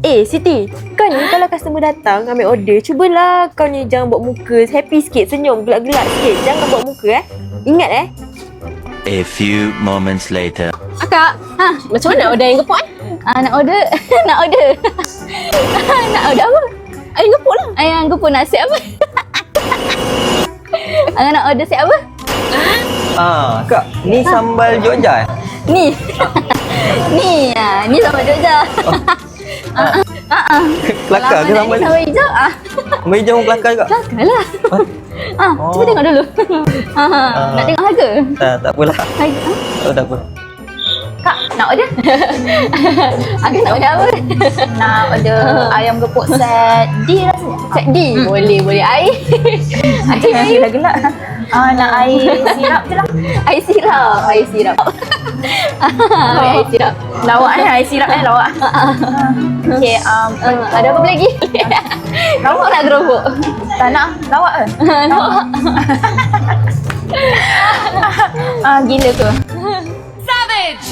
Siti, kau ni kalau customer datang ambil order, cubalah kau ni jangan buat muka happy sikit, senyum, gelak-gelak sikit. Jangan buat muka Ingat A few moments later. Akak, macam mana order ayam gepuk nak order nak order apa? Ayam gepuk lah. Ayam gepuk nak set apa? Akak nak order set apa? Kak, ni sambal Jogja Ni. Ni sambal Jogja. Kelakar ke sambal ni? Sambal hijau? Sambal hijau pun kelakar juga? Kelakar lah. Cuba tengok dulu. Nak tengok harga? Tak apalah. Harga? Tak apa. Kak, nak order? Akak nak order apa? Nak order ayam gepuk set D rasanya. Set D? Boleh. Air? Air? Gelak-gelak. Nak air sirap je lah. Air sirap. Ambil air sirap. Lawak air sirap lawak. Okey, Ada apa lagi? Lawak nak gerobok? tak nak lawak ke? Lawak. Gila ke? Savage!